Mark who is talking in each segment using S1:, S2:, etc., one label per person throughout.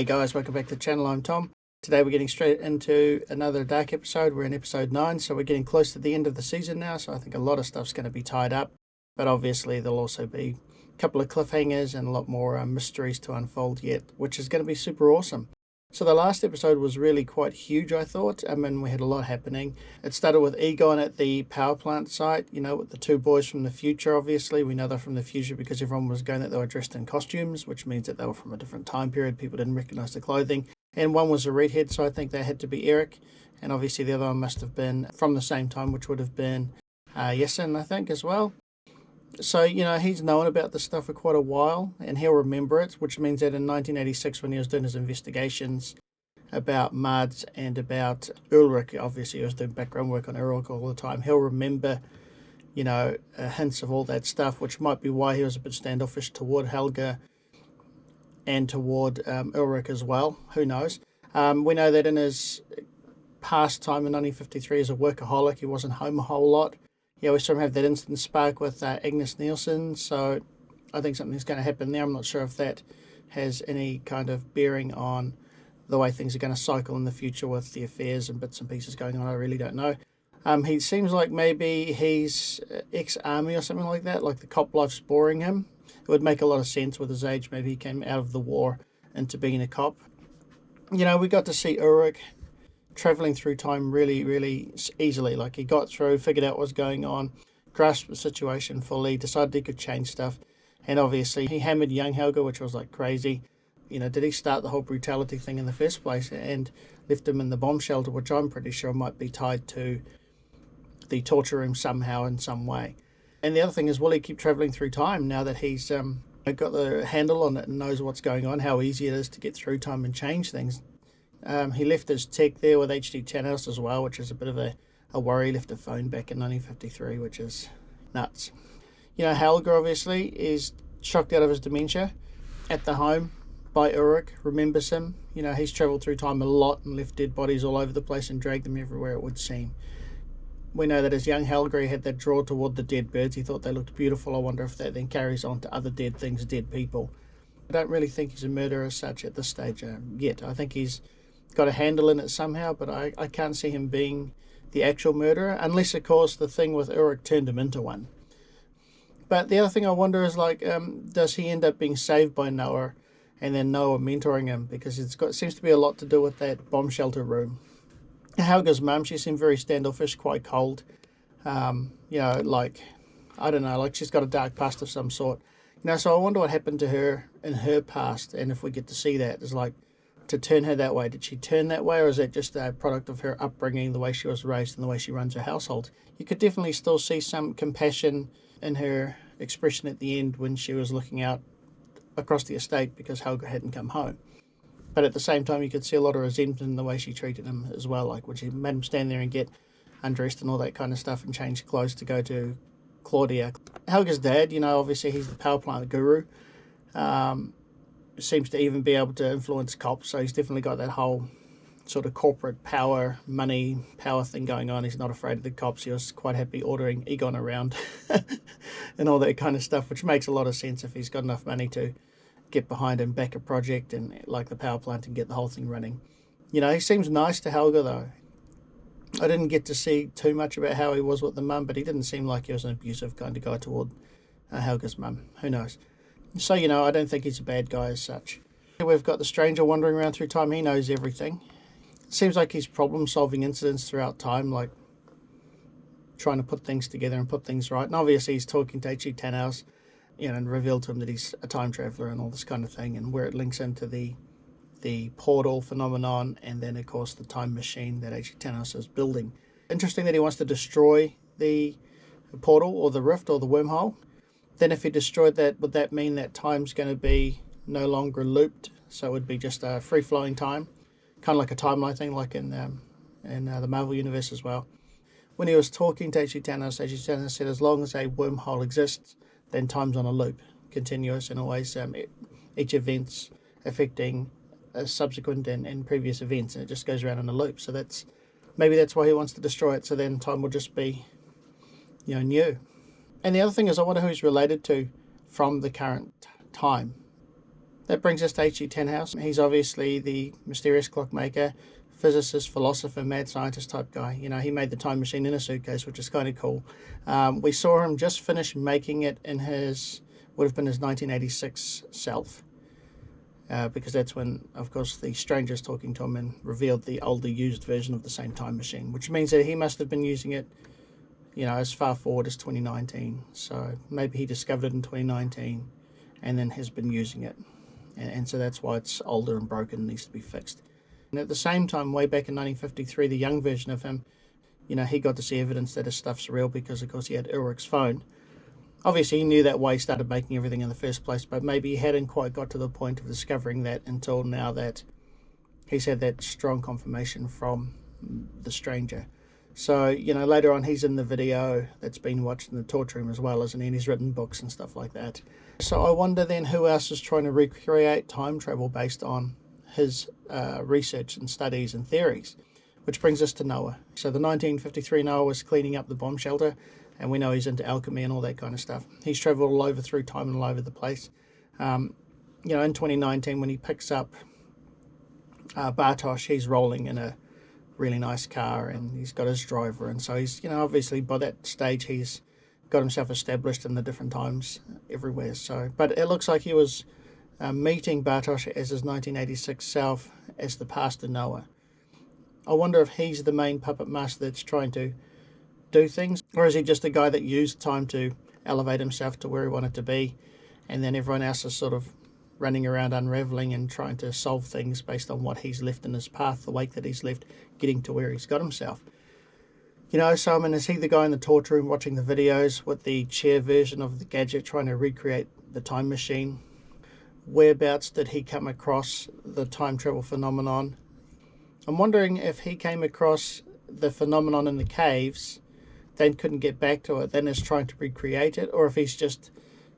S1: Hey guys, welcome back to the channel. I'm Tom. Today we're getting straight into another dark episode. We're in episode 9, so we're getting close to the end of the season now, so I think a lot of stuff's going to be tied up. But obviously there'll also be a couple of cliffhangers and a lot more mysteries to unfold yet, which is going to be super awesome. So the last episode was really quite huge, I thought. We had a lot happening. It started with Egon at the power plant site, with the two boys from the future, obviously. We know they're from the future because everyone was going that they were dressed in costumes, which means that they were from a different time period. People didn't recognize the clothing. And one was a redhead, so I think that had to be Eric. And obviously the other one must have been from the same time, which would have been Yasin, I think, as well. So, he's known about this stuff for quite a while, and he'll remember it, which means that in 1986, when he was doing his investigations about Mads and about Ulrich, obviously he was doing background work on Ulrich all the time, he'll remember, hints of all that stuff, which might be why he was a bit standoffish toward Helga and toward Ulrich as well. Who knows? We know that in his past time in 1953 as a workaholic, he wasn't home a whole lot. We saw him have that instant spark with Agnes Nielsen, so I think something's going to happen there. I'm not sure if that has any kind of bearing on the way things are going to cycle in the future with the affairs and bits and pieces going on. I really don't know. He seems like maybe he's ex-army or something like that, like the cop life's boring him. It would make a lot of sense with his age. Maybe he came out of the war into being a cop. We got to see Ulrich traveling through time really, really easily. Like, he got through, figured out what was going on, grasped the situation fully, decided he could change stuff, and obviously he hammered young Helga, which was like crazy. Did he start the whole brutality thing in the first place and left him in the bomb shelter, which I'm pretty sure might be tied to the torture room somehow in some way. And the other thing is, will he keep traveling through time now that he's got the handle on it and knows what's going on, how easy it is to get through time and change things? He left his tech there with HD Channels as well, which is a bit of a worry. He left a phone back in 1953, which is nuts. Helga obviously is shocked out of his dementia at the home by Ulrich, remembers him. He's travelled through time a lot and left dead bodies all over the place and dragged them everywhere, it would seem. We know that as young Helga, he had that draw toward the dead birds. He thought they looked beautiful. I wonder if that then carries on to other dead things, dead people. I don't really think he's a murderer as such at this stage yet. I think he's got a handle in it somehow, but I can't see him being the actual murderer, unless of course the thing with Ulrich turned him into one. But the other thing I wonder is, does he end up being saved by Noah and then Noah mentoring him, because seems to be a lot to do with that bomb shelter room. Helga's mum, she seemed very standoffish, quite cold. I don't know, like she's got a dark past of some sort. So I wonder what happened to her in her past, and if we get to see that, is to turn her that way. Did she turn that way, or is that just a product of her upbringing, the way she was raised and the way she runs her household? You could definitely still see some compassion in her expression at the end when she was looking out across the estate because Helga hadn't come home. But at the same time, you could see a lot of resentment in the way she treated him as well, like when she made him stand there and get undressed and all that kind of stuff and change clothes to go to Claudia. Helga's dad, obviously he's the power plant guru. Seems to even be able to influence cops, so he's definitely got that whole sort of corporate power, money, power thing going on. He's not afraid of the cops. He was quite happy ordering Egon around and all that kind of stuff, which makes a lot of sense if he's got enough money to get behind and back a project and like the power plant and get the whole thing running. He seems nice to Helga though. I didn't get to see too much about how he was with the mum, but he didn't seem like he was an abusive kind of guy toward Helga's mum. Who knows? So, I don't think he's a bad guy as such. We've got the stranger wandering around through time. He knows everything. It seems like he's problem-solving incidents throughout time, like trying to put things together and put things right. And obviously he's talking to H.G. Tannhaus, and revealed to him that he's a time traveller and all this kind of thing, and where it links into the portal phenomenon, and then, of course, the time machine that H.G. Tannhaus is building. Interesting that he wants to destroy the portal or the rift or the wormhole. Then if he destroyed that, would that mean that time's going to be no longer looped? So it would be just a free-flowing time, kind of like a timeline thing, like in the Marvel Universe as well. When he was talking to H.G. Tannhaus said as long as a wormhole exists, then time's on a loop, continuous, and always each event's affecting subsequent and previous events, and it just goes around in a loop. So maybe that's why he wants to destroy it, so then time will just be new. And the other thing is, I wonder who he's related to from the current time. That brings us to H.G. Tannhaus. He's obviously the mysterious clockmaker, physicist, philosopher, mad scientist type guy. You know, he made the time machine in a suitcase, which is kind of cool. We saw him just finish making it in would have been his 1986 self. Because that's when, of course, the stranger is talking to him and revealed the older used version of the same time machine, which means that he must have been using it, you know, as far forward as 2019. So maybe he discovered it in 2019 and then has been using it. And so that's why it's older and broken and needs to be fixed. And at the same time, way back in 1953, the young version of him, you know, he got to see evidence that his stuff's real because, of course, he had Ulrich's phone. Obviously, he knew that why he started making everything in the first place, but maybe he hadn't quite got to the point of discovering that until now that he's had that strong confirmation from the stranger. So, you know, later on he's in the video that's been watched in the torture room as well, isn't he? And he's written books and stuff like that. So I wonder then who else is trying to recreate time travel based on his research and studies and theories, which brings us to Noah. So the 1953 Noah was cleaning up the bomb shelter, and we know he's into alchemy and all that kind of stuff. He's travelled all over through time and all over the place. You know, in 2019 when he picks up Bartosz, he's rolling in a really nice car and he's got his driver, and so he's, you know, obviously by that stage he's got himself established in the different times everywhere. So, but it looks like he was meeting Bartosz as his 1986 self as the pastor Noah. I wonder if he's the main puppet master that's trying to do things, or is he just a guy that used time to elevate himself to where he wanted to be, and then everyone else is sort of running around unraveling and trying to solve things based on what he's left in his path, the wake that he's left, getting to where he's got himself. You know, so I mean, is he the guy in the torture room watching the videos with the chair version of the gadget trying to recreate the time machine? Whereabouts did he come across the time travel phenomenon? I'm wondering if he came across the phenomenon in the caves, then couldn't get back to it, then is trying to recreate it, or if he's just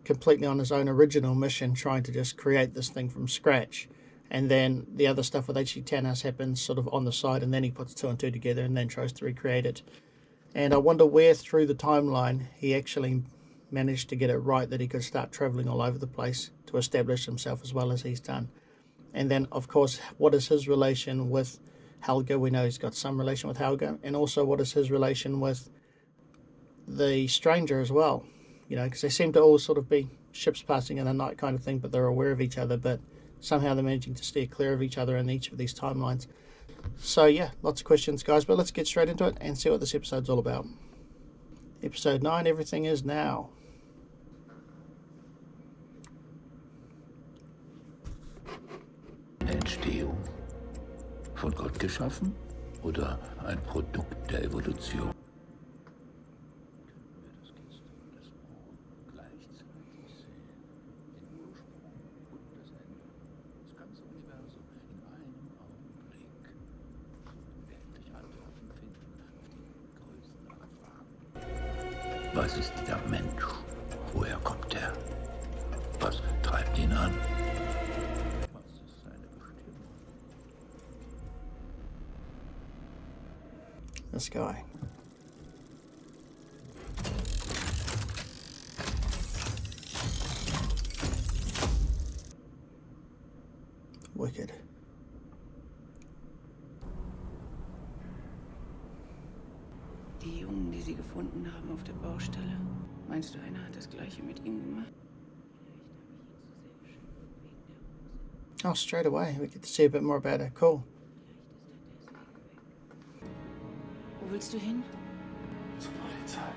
S1: completely on his own original mission trying to just create this thing from scratch, and then the other stuff with H.G. Tannhaus happens sort of on the side, and then he puts two and two together and then tries to recreate it. And I wonder where through the timeline he actually managed to get it right that he could start travelling all over the place to establish himself as well as he's done. And then, of course, what is his relation with Helga? We know he's got some relation with Helga. And also, what is his relation with the stranger as well? You know, because they seem to all sort of be ships passing in the night kind of thing, but they're aware of each other, but somehow they're managing to steer clear of each other in each of these timelines. So yeah, lots of questions, guys, but let's get straight into it and see what this episode's all about. Episode 9, Everything Is Now.
S2: Entstehung von Gott geschaffen oder ein Produkt der Evolution? Was ist der Mensch? Woher kommt er? Was treibt ihn an? Was ist seine Bestimmung?
S1: This guy. Wicked.
S3: Die Jungen, die sie gefunden haben auf der Baustelle. Meinst du, einer hat das Gleiche mit ihm gemacht?
S1: Oh, straight away, we get to see a bit more about her. Cool.
S3: Wo willst du hin?
S2: Zur Polizei.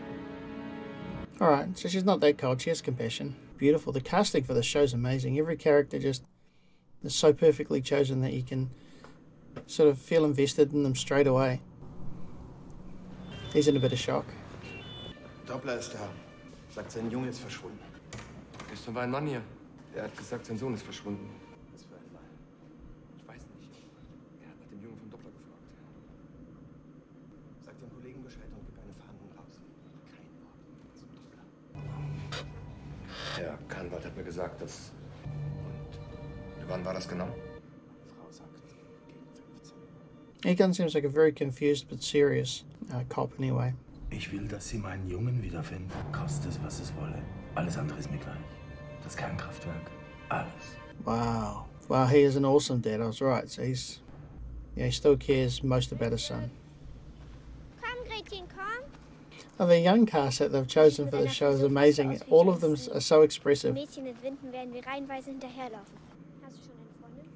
S1: Alright, so she's not that cold. She has compassion. Beautiful. The casting for this show is amazing. Every character just is so perfectly chosen that you can sort of feel invested in them straight away. He's in a bit of shock.
S4: Doppler ist da. Sagt, sein Junge ist verschwunden.
S5: Gestern war ein Mann hier. Der hat gesagt, sein Sohn ist verschwunden.
S4: Was für ein Mann?
S5: Ich weiß nicht. Er hat nach dem Jungen vom Doppler gefragt.
S4: Sag dem Kollegen Bescheid und gib eine Fahndung raus. Kein Wort zum Doppler.
S5: Herr Kahnwald hat mir gesagt, dass... Und wann war das genau?
S4: Frau sagt, gegen 15.
S1: He kind of seems like a very confused but serious cop anyway.
S6: Ich will, dass Sie meinen Jungen wiederfinden. Koste es, was es wolle. Alles andere ist mir gleich. Das Kernkraftwerk. Alles.
S1: Wow. Wow, he is an awesome dad. I was right. So he still cares most about his son.
S7: Komm, Gretchen, komm.
S1: Oh, the young cast that they've chosen for this show is amazing. All of them are so
S7: Die
S1: expressive.
S7: Mädchen in Winden werden wir reihenweise hinterherlaufen. Hast du schon eine Freundin?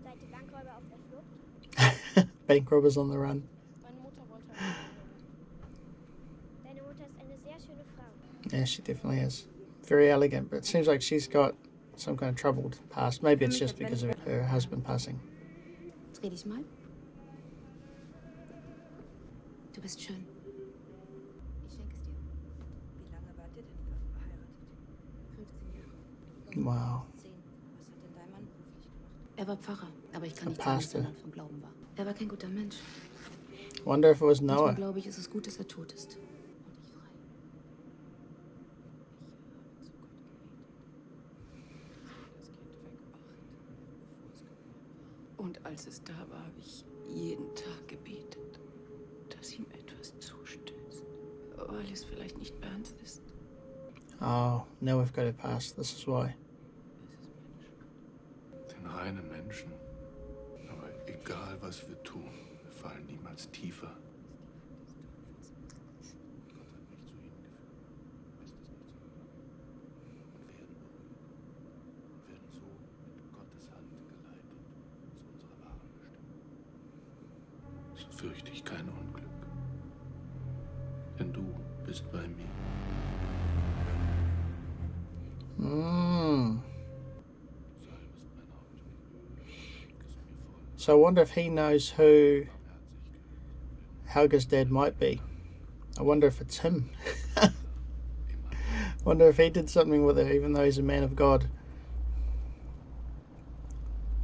S7: Seid ihr Bankräuber auf der Flucht?
S1: Bank robbers on the run.
S8: Meine Mutter wollte
S7: Deine Mutter ist eine sehr schöne Frau.
S1: Yeah, she definitely is. Very elegant, but it seems like she's got some kind of troubled past. Maybe it's just because of her husband passing.
S3: Dreh dich mal. Du bist schön. Ich schenke es dir.
S8: Wie lange wart ihr denn verheiratet?
S3: 15 Jahre.
S1: Wow.
S3: 10.
S8: Was hat denn dein Mann beruflich gemacht?
S3: Er war Pfarrer, aber ich kann
S1: Ein
S3: nicht sagen, dass
S1: Pastor.
S3: er Mann vom Glauben war. Er war kein guter Mensch.
S1: Wonder if it was
S3: Manchmal
S1: Noah.
S3: glaube ich, ist es gut, dass er tot ist. Und ich frei. Und als es da war, habe ich jeden Tag gebetet, dass ihm etwas zustößt, weil es vielleicht nicht ernst ist.
S1: Oh, now we've got it past. This is why.
S6: Sind reine Menschen. Aber egal, was wir tun, wir fallen niemals tiefer. Gott hat mich zu ihnen geführt. Ist es nicht so? Und werden so mit Gottes Hand geleitet zu unserer wahren Bestimmung. So fürchte ich kein Unglück. Denn du bist bei mir.
S1: Mm.
S6: Salbest mein Haupt mit Öl, schenkest mir voll.
S1: So I wonder if he knows who Helga's dad might be. I wonder if it's him. Wonder if he did something with her, even though he's a man of God.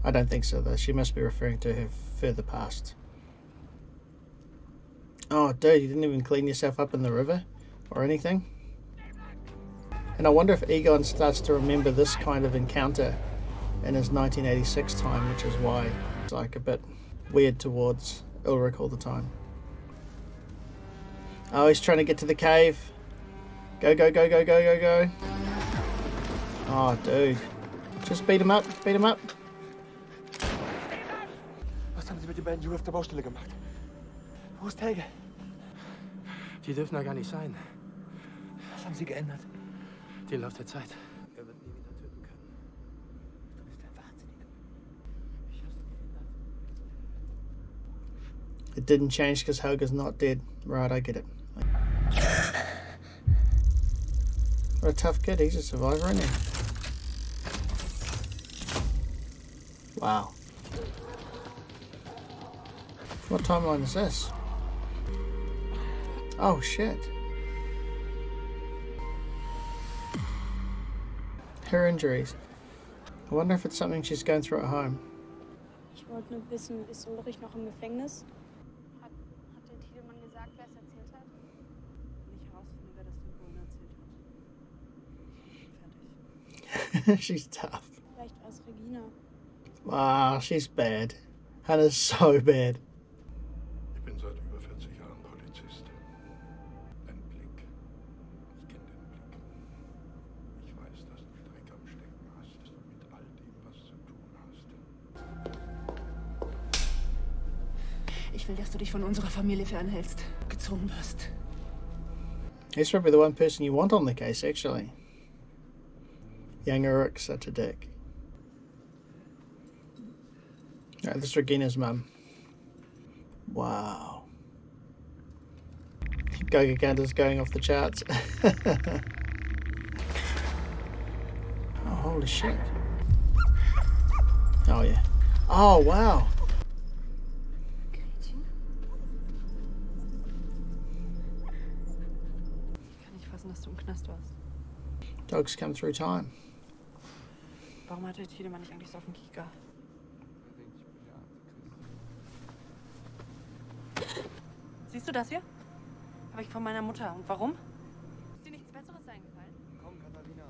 S1: I don't think so, though. She must be referring to her further past. Oh, dude, you didn't even clean yourself up in the river or anything? And I wonder if Egon starts to remember this kind of encounter in his 1986 time, which is why it's like a bit weird towards Ulrich all the time. Oh, he's trying to get to the cave. Go, go, go, go, go, go, go. Oh, dude. Just beat him up, beat him up.
S4: Was haben Sie mit den beiden Jungen auf der Baustelle gemacht? Wo ist Helge?
S9: Die dürfen da gar nicht sein.
S4: Was haben Sie geändert?
S9: Den Lauf der Zeit. Er wird nie wieder töten können.
S4: Du bist ein Wahnsinniger. Ich hab's geändert.
S1: It didn't change because Helga's not dead. Right, I get it. What a tough kid. He's a survivor, isn't he? Wow. What timeline is this? Oh, shit. Her injuries. I wonder if it's something she's going through at home.
S8: Ich wollte nur wissen, ist Ulrich noch im Gefängnis? Hat der Tiedemann gesagt, wer es erzählt hat? Wenn ich herausfinde, wer das dem Bullen erzählt hat. Fertig.
S1: She's tough.
S8: Vielleicht war es Regina.
S1: Wow, she's bad. Hannah's so bad.
S6: Ich bin seit über 40 Jahren Polizist. Ein Blick. Ich kenne den Blick. Ich weiß, dass du Dreck am Stecken hast. Mit all dem, was zu tun hast.
S3: Ich will, dass du dich von unserer Familie fernhältst. Gezwungen wirst.
S1: He's probably the one person you want on the case, actually. Young Ulrich, such a dick. Alright, this is Regina's mum. Wow. Geigercounter's going off the charts. Oh, holy shit. Oh, yeah. Oh, wow.
S8: Gretchen? Ich kann nicht fassen, dass du im Knast warst.
S1: Dogs come through time.
S8: Warum hat der Tiedemann nicht eigentlich so auf den Kieker? Siehst du das hier? Habe ich von meiner Mutter. Und warum? Ist dir nichts Besseres eingefallen?
S4: Komm, Katharina.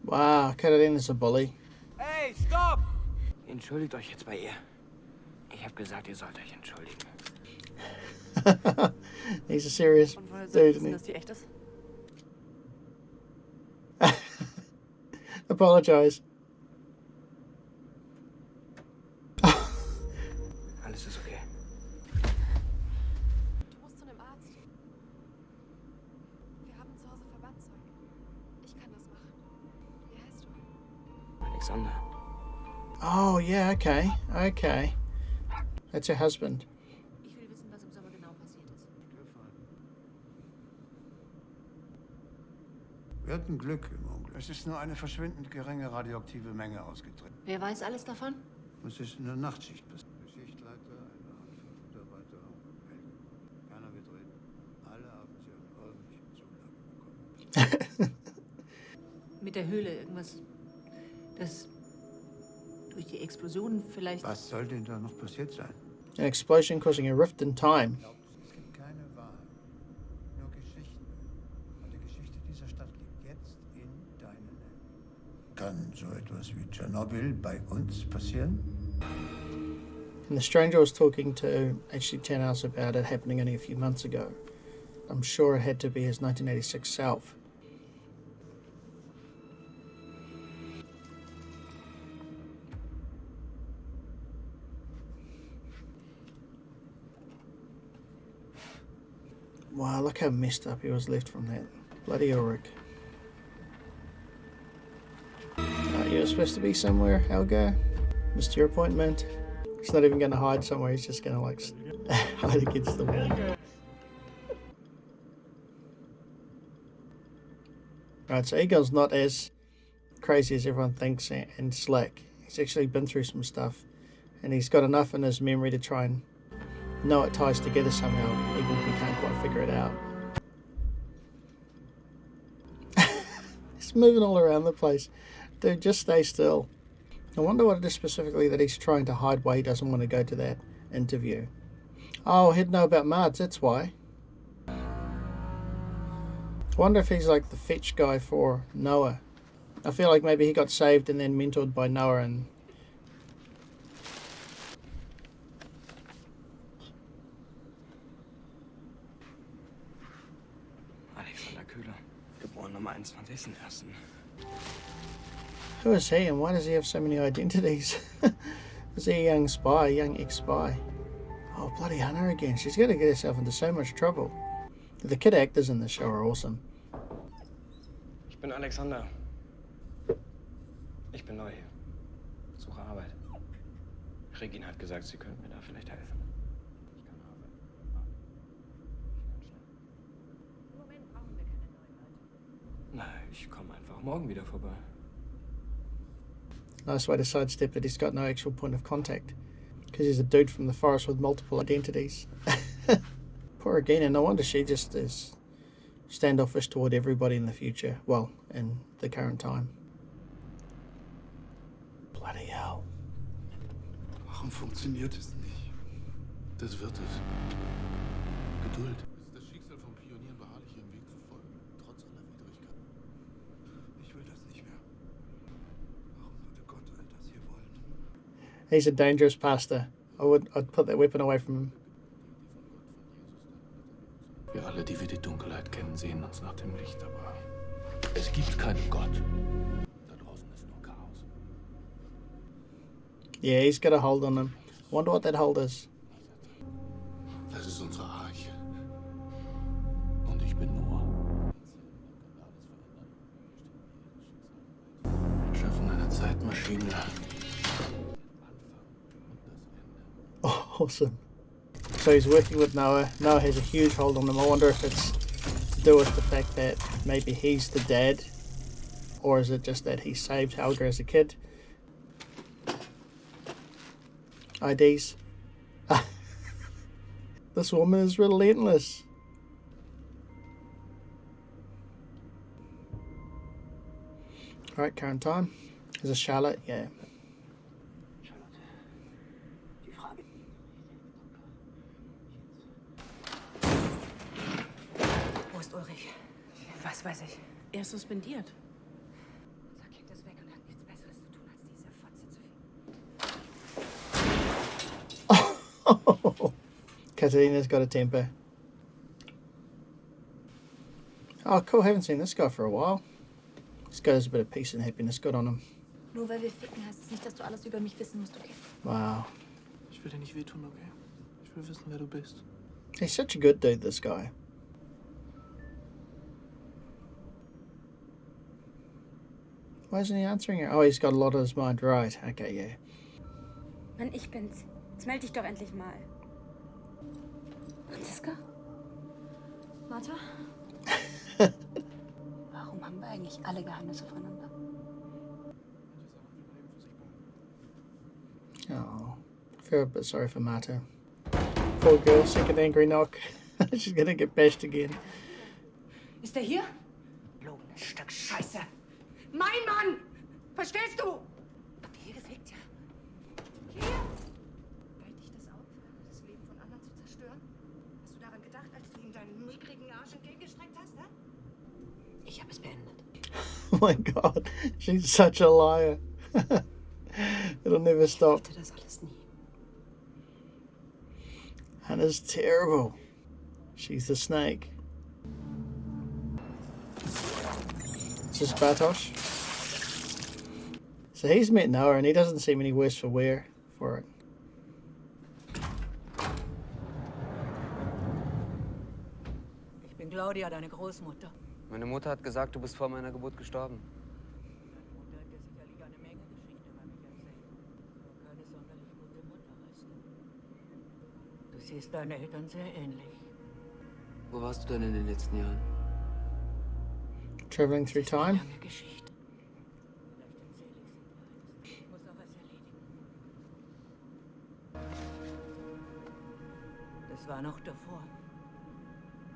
S1: Wow, Katarina's a bully.
S4: Hey, stopp! Entschuldigt euch jetzt bei ihr. Ich habe gesagt, ihr sollt euch entschuldigen.
S1: He's a serious
S8: Und woher soll
S1: dude,
S8: ich wissen,
S1: isn't
S8: dass die echt ist?
S1: he? apologize.
S4: Alles ist okay.
S3: Du musst zu einem Arzt. Wir haben zu Hause Verbandzeug. Ich kann das machen. Wie heißt du?
S4: Alexander.
S1: Oh, yeah, okay. Okay. That's her husband.
S3: Ich will wissen, was im Sommer genau passiert ist.
S6: Wir hatten Glück im Unglück. Es ist nur eine verschwindend geringe radioaktive Menge ausgetreten.
S3: Wer weiß alles davon?
S6: Es ist in der Nachtschicht. Geschichtleiter, eine Handvoll Mitarbeiter, Helge. Keiner wird reden. Alle haben sie eine ordentliche Zulage bekommen.
S3: Mit der Höhle irgendwas. Das durch die Explosion vielleicht.
S6: Was soll denn da noch passiert sein?
S1: An explosion causing a rift in time.
S6: Es gibt keine Wahrheit, nur Geschichten. Und die Geschichte dieser Stadt liegt jetzt in deinen Händen. Kann so etwas wie Tschernobyl bei uns passieren?
S1: And the stranger was talking to HC10 House about it happening only a few months ago. I'm sure it had to be his 1986 self. Wow, look how messed up he was left from that. Bloody Ulrich. You were supposed to be somewhere, Helga. Missed your appointment. He's not even going to hide somewhere, he's just going to like hide against the wall. Right, so Egon's not as crazy as everyone thinks and slick. He's actually been through some stuff and he's got enough in his memory to try and know it ties together somehow, even if he can't quite figure it out. He's moving all around the place. Dude, just stay still. I wonder what it is specifically that he's trying to hide why he doesn't want to go to that interview. Oh, he'd know about Mards, that's why. I wonder if he's like the fetch guy for Noah. I feel like maybe he got saved and then mentored by Noah and...
S4: Alexander Köhler. Geboren am 21.01.
S1: Who is he and why does he have so many identities? Is he a young spy, a young ex-spy? Oh, bloody Hanna again. She's going to get herself into so much trouble. The kid actors in the show are awesome.
S4: Ich bin Alexander. Ich bin neu hier. Suche Arbeit. Regine hat gesagt, sie könnte mir da vielleicht helfen. Ich kann arbeiten.
S3: Im Moment brauchen wir keine neuen Leute.
S4: Na, ich komme einfach morgen wieder vorbei.
S1: Nice way to sidestep that he's got no actual point of contact. Because he's a dude from the forest with multiple identities. Poor Regina, no wonder she just is standoffish toward everybody in the future. Well, in the current time. Bloody hell.
S6: Warum funktioniert es nicht? Das wird es. Geduld. Es ist das Schicksal von Pionieren, beharrlich ihrem Weg zu folgen, trotz aller Widrigkeiten. Ich will das nicht mehr. Warum würde Gott all das hier wollen?
S1: He's a dangerous pastor. I'd put that weapon away from him.
S6: Wir alle, die wir die Dunkelheit kennen, sehen uns nach dem Licht, aber es gibt keinen Gott. Da draußen ist nur Chaos.
S1: Yeah, he's got a hold on him. I wonder what that hold is.
S6: Das ist unsere Arche. Und ich bin Noah. Schaffen eine Zeitmaschine.
S1: Oh, awesome. So he's working with Noah. Noah has a huge hold on him. I wonder if it's to do with the fact that maybe he's the dad, or is it just that he saved Helga as a kid? IDs. This woman is relentless. Alright, current time. Is it Charlotte? Yeah.
S3: Wo ist Ulrich? Was weiß ich. Er ist suspendiert. Unser Kind ist weg und hat nichts Besseres zu tun, als diese Fotze zu finden.
S1: Katarina's got a temper. Oh, cool. Haven't seen this guy for a while. He's got a bit of peace and happiness. Good on him.
S10: Nur weil wir ficken, heißt es nicht, dass du alles über mich wissen musst, okay?
S1: Wow.
S6: Ich will dir nicht wehtun, okay? Ich will wissen, wer du bist.
S1: He's such a good dude, this guy. Why isn't he answering her? Oh, he's got a lot on his mind. Right. Okay, yeah.
S8: Mann, ich bin's. Jetzt melde dich doch endlich mal. Franziska? Martha? Warum haben wir eigentlich alle Geheimnisse voneinander?
S1: Oh, I feel a bit sorry for Marta. Poor girl, second angry knock. She's gonna get bashed again.
S10: Ist er hier? Logenes Stück Scheiße. Mein Mann! Verstehst du? Habt ihr hier gefickt, ja? Hier? Hält dich das auf, das Leben von anderen zu zerstören? Hast du daran gedacht, als du ihm deinen mickrigen Arsch entgegengestreckt hast, hä? Ich habe es beendet.
S1: Oh my god, she's such a liar. It'll never stop.
S10: Ich wollte das alles nie.
S1: Hannah's terrible. She's the snake. This is Bartosz. So he's met Noah and he doesn't seem any worse for wear for it.
S10: Ich bin Claudia, deine Großmutter.
S9: Meine Mutter hat gesagt, du bist vor meiner Geburt gestorben.
S10: Deine Mutter hat dir sicherlich eine Menge Geschichten über mich erzählt. Aber keine sonderlich gute Mutter, weißt du. Du siehst deinen Eltern sehr ähnlich.
S9: Wo warst du denn in den letzten Jahren?
S1: Traveling through time.
S10: Lange Geschichte. Vielleicht erzähle ich sie gleich. Ich muss noch was erledigen. Das war noch davor.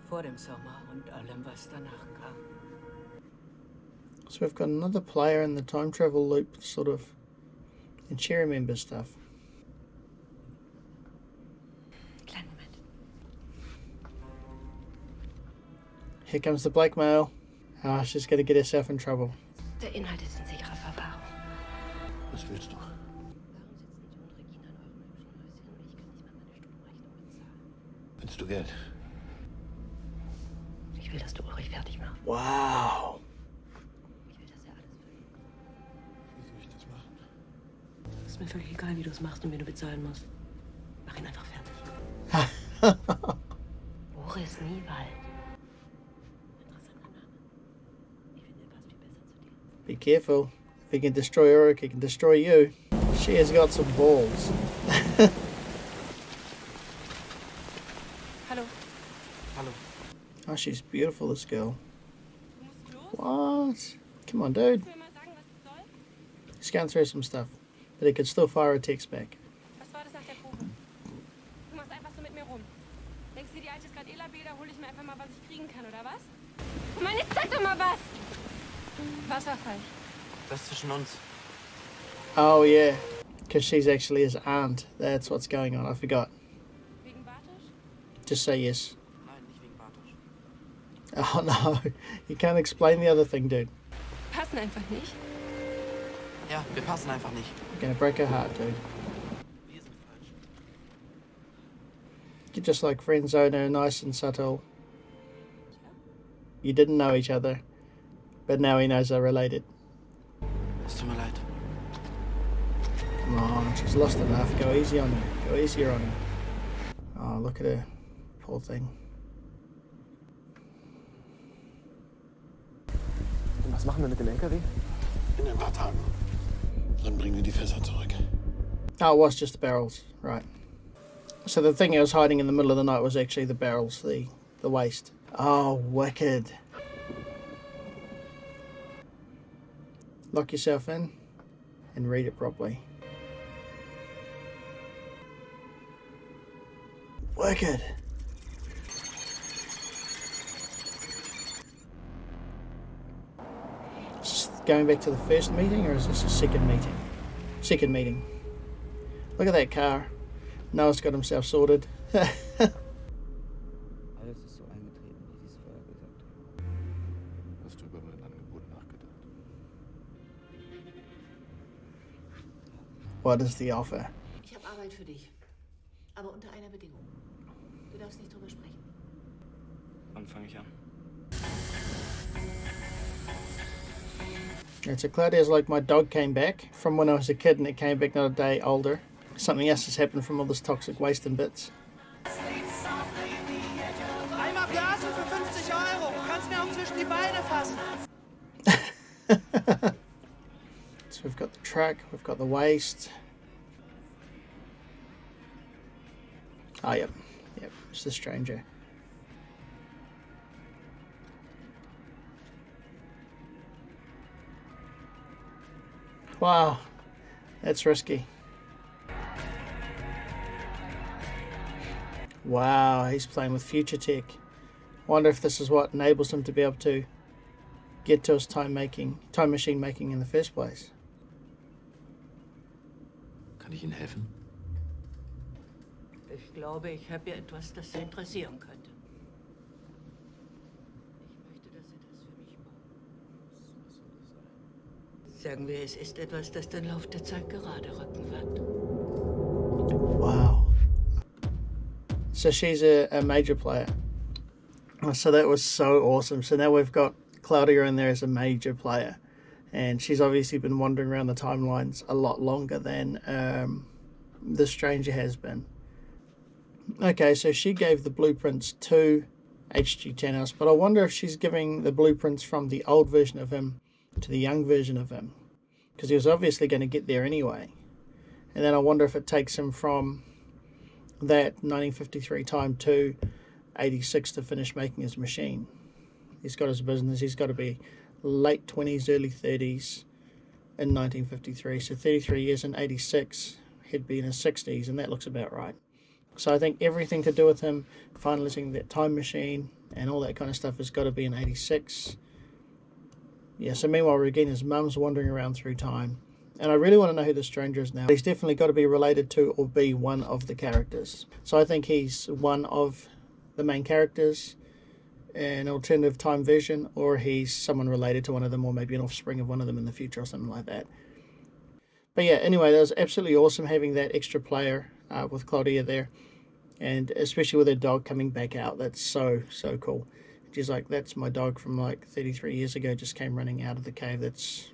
S10: Vor dem Sommer und allem, was danach kam.
S1: So we've got another player in the time travel loop, sort of, and she remembers stuff.
S10: Kleinen Moment.
S1: Here comes the blackmail. Ah, she's gonna get herself in trouble.
S10: Der Inhalt ist in sicherer Verwahrung.
S6: Was willst du?
S10: Warum sitzen du und Regina in eurem hübschen Häuschen und ich kann nicht mal meine Stromrechnung bezahlen?
S6: Willst du Geld?
S10: Ich will, dass du Ulrich fertig machst.
S1: Wow.
S10: Ich will, dass er alles verliert.
S6: Wie soll ich das machen?
S10: Es ist mir völlig egal, wie du es machst und wen du bezahlen musst. Mach ihn einfach fertig. Boris Niewald. Interessanter Name. Ich finde, er passt viel besser zu dir.
S1: Be careful. If he can destroy Ulrich, he can destroy you. She has got some balls.
S8: Hallo.
S9: Hallo.
S1: Oh, she's beautiful, this girl. What? Come on, dude.
S8: Willst du mir mal sagen, was es soll?
S1: He's going through some stuff. But he could still fire a text back.
S8: Was war das nach der Probe? Du machst einfach so mit mir rum. Denkst du, die alte ist gerade labil, da hole ich mir einfach mal, was ich kriegen kann, oder was? Mann, jetzt sag doch mal was! Wasserfall.
S9: Das zwischen uns.
S1: Oh, yeah. Because she's actually his aunt. That's what's going on. I forgot.
S8: Wegen Bartosz?
S1: Just say yes.
S9: Nein, nicht wegen Bartosz.
S1: Oh, no. You can't explain the other thing, dude.
S8: Passen einfach nicht.
S9: Ja, wir passen einfach nicht.
S1: You're gonna break her heart, dude.
S9: Wir sind falsch.
S1: You're just like friend zone her, nice and subtle. You didn't know each other, but now he knows they're related.
S9: Es tut mir leid.
S1: Come on, she's lost enough. Go easy on her. Go easier on her. Oh, look at her. Poor thing.
S9: Und was machen wir mit dem LKW?
S6: In ein paar Tagen. Dann bringen wir die Fässer zurück.
S1: Oh, it was just the barrels, right. So the thing I was hiding in the middle of the night was actually the barrels, the waste. Oh, wicked. Lock yourself in and read it properly. Wicked. Is this going back to the first meeting, or is this a second meeting? Second meeting. Look at that car. Noah's got himself sorted.
S9: Alles ist so eingetreten, wie sie es vorher gesagt haben.
S6: Hast du über mein Angebot nachgedacht?
S1: What is the offer?
S3: Ich habe Arbeit für dich. Aber unter einer Bedingung. Du darfst nicht drüber sprechen.
S4: Wann fange ich an?
S1: And so Claudia's like, my dog came back from when I was a kid and it came back not a day older. Something else has happened from all this toxic waste and bits.
S11: Einmal Blasen für 50 Euro. Kannst mir auch zwischen die Beine fassen.
S1: So we've got the truck, we've got the waste. Oh, yep, it's the stranger. Wow, that's risky. Wow, he's playing with future tech. Wonder if this is what enables him to be able to get to his time machine making in the first place.
S9: Kann ich Ihnen helfen?
S10: Ich glaube, ich habe hier etwas, das Sie interessieren könnte. Ich möchte, dass Sie das für mich bauen. Sagen wir, es ist etwas, das den Lauf der Zeit gerade rücken wird.
S1: Wow. So she's a major player. So that was so awesome. So now we've got Claudia in there as a major player. And she's obviously been wandering around the timelines a lot longer than the stranger has been. Okay, so she gave the blueprints to H.G. Tennis, but I wonder if she's giving the blueprints from the old version of him to the young version of him, because he was obviously going to get there anyway. And then I wonder if it takes him from that 1953 time to 86 to finish making his machine. He's got his business, he's got to be late 20s, early 30s in 1953, so 33 years in 86, he'd be in his 60s, and that looks about right. So I think everything to do with him finalizing that time machine and all that kind of stuff has got to be in 86. Yeah, so meanwhile Regina's mum's wandering around through time, and I really want to know who the stranger is now. He's definitely got to be related to or be one of the characters. So I think he's one of the main characters, an alternative time version, or he's someone related to one of them, or maybe an offspring of one of them in the future or something like that. But yeah, anyway, that was absolutely awesome having that extra player with Claudia there, and especially with her dog coming back out. That's so cool. She's like, that's my dog from like 33 years ago, just came running out of the cave. That's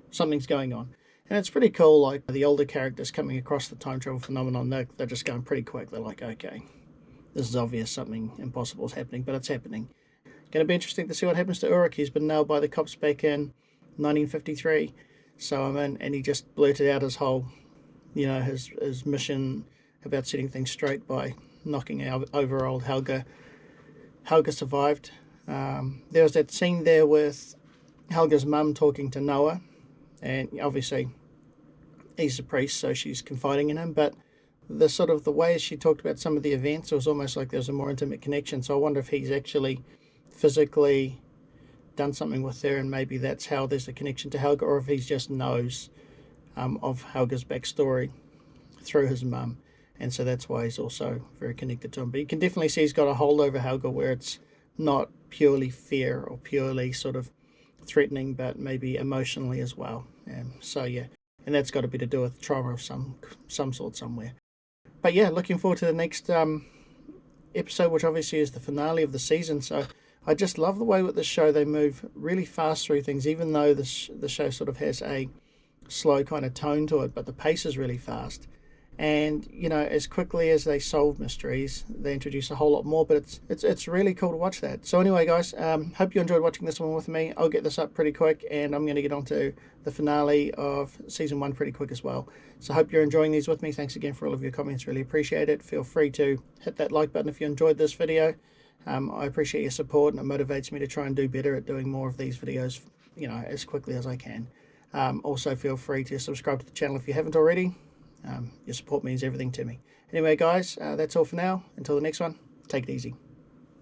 S1: something's going on. And it's pretty cool, like the older characters coming across the time travel phenomenon, they're just going pretty quick. They're like, okay, this is obvious, something impossible is happening, but it's happening. Going to be interesting to see what happens to Ulrich. He's been nailed by the cops back in 1953. So I'm in, and he just blurted out his whole, his mission about setting things straight by knocking over old Helga. Helga survived. There was that scene there with Helga's mum talking to Noah, and obviously he's a priest, so she's confiding in him, but the way she talked about some of the events, it was almost like there was a more intimate connection. So I wonder if he's actually physically done something with her, and maybe that's how there's a connection to Helga, or if he just knows of Helga's backstory through his mum, and so that's why he's also very connected to him. But you can definitely see he's got a hold over Helga where it's not purely fear or purely sort of threatening, but maybe emotionally as well. So yeah, and that's got to be to do with trauma of some sort somewhere. But yeah, looking forward to the next episode, which obviously is the finale of the season. So I just love the way with this show, they move really fast through things, even though the show sort of has a slow kind of tone to it, but the pace is really fast. And as quickly as they solve mysteries, they introduce a whole lot more, but it's really cool to watch that. So anyway, guys, hope you enjoyed watching this one with me. I'll get this up pretty quick, and I'm going to get on to the finale of season 1 pretty quick as well. So hope you're enjoying these with me. Thanks again for all of your comments, really appreciate it. Feel free to hit that like button if you enjoyed this video. I appreciate your support, and it motivates me to try and do better at doing more of these videos, as quickly as I can. Also feel free to subscribe to the channel if you haven't already. Your support means everything to me. Anyway, guys, that's all for now. Until the next one, take it easy.